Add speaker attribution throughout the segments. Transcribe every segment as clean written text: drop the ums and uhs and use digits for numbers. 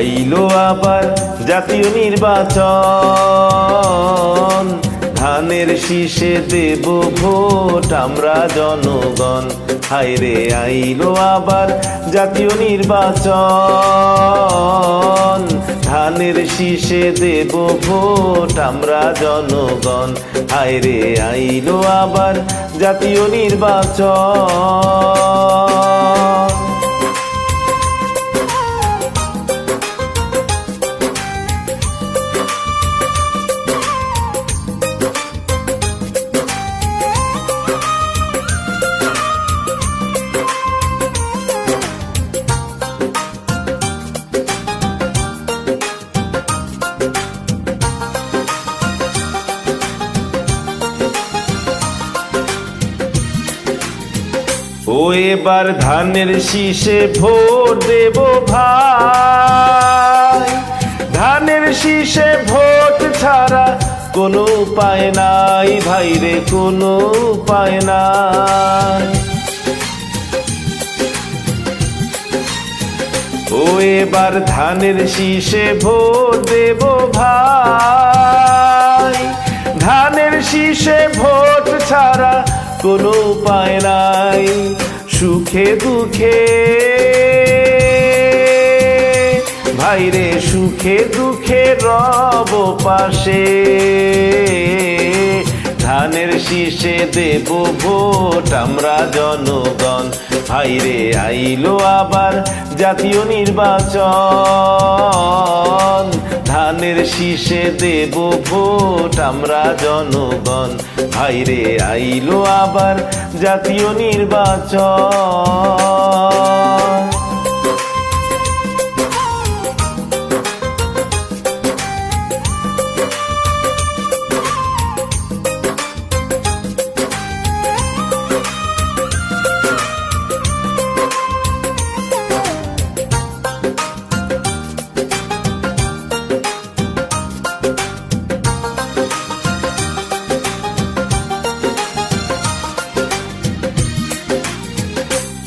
Speaker 1: আইলো আবার জাতীয় নির্বাচন, ধানের শীষে দেব ভোট আমরা জনগণ। হায়রে আইলো আবার জাতীয় নির্বাচন, ধানের শীষে দেব ভোট আমরা জনগণ। হায়রে আইলো আবার জাতীয় নির্বাচন। ও এবার ধানের শীষে ভোট দেব ভাই, ধানের শীষে ভোট ছাড়া কোনো উপায় নাই ভাইরে, কোনো উপায় নাই। ও এবার ধানের শীষে ভোট দেব ভাই, ধানের শীষে ভোট ছাড়া কোনো উপায় নাই। সুখে দুঃখে ভাইরে, সুখে দুঃখে রব পাশে, ধানের শীষে দেব ভোট আমরা জনগণ। ভাইরে আইলো আবার জাতীয় নির্বাচন, ধানের শীষে দেব ভোট আমরা জনগণ। ভাইরে আইলো আবার জাতীয় নির্বাচন।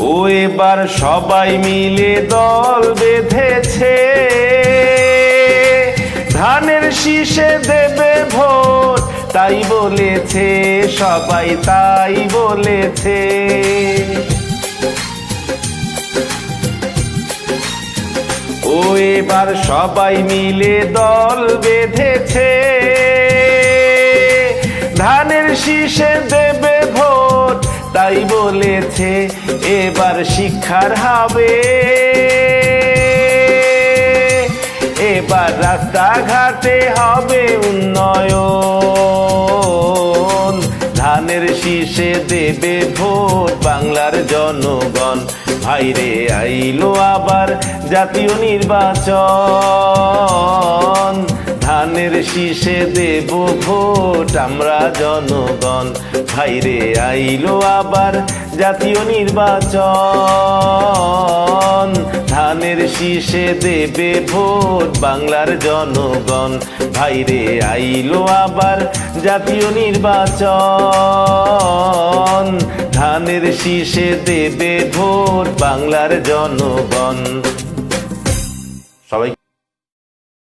Speaker 1: ও এবার সবাই মিলে দল বেঁধেছে, ধানের শীষে দেবে ভোট তাই বলেছে, সবাই তাই বলেছে। ও এবার সবাই মিলে দল বেঁধেছে, ধানের শীষে দেবে ভোট তাই বলেছে। এবার শিক্ষার হবে, এবার রাস্তাঘাটে হবে উন্নয়ন, ধানের শীষে দেবে ভোট বাংলার জনগণ। ভাইরে আইলো আবার জাতীয় নির্বাচন, ধানের শীষে দেব ভোট আমরা জনগণ। ভাইরে আইলো আবার জাতীয় নির্বাচন, ধানের শীষে দেবে ভোট বাংলার জনগণ। ভাইরে আইলো আবার জাতীয় নির্বাচন, ধানের শীষে দেবে ভোট বাংলার জনগণ। সবাই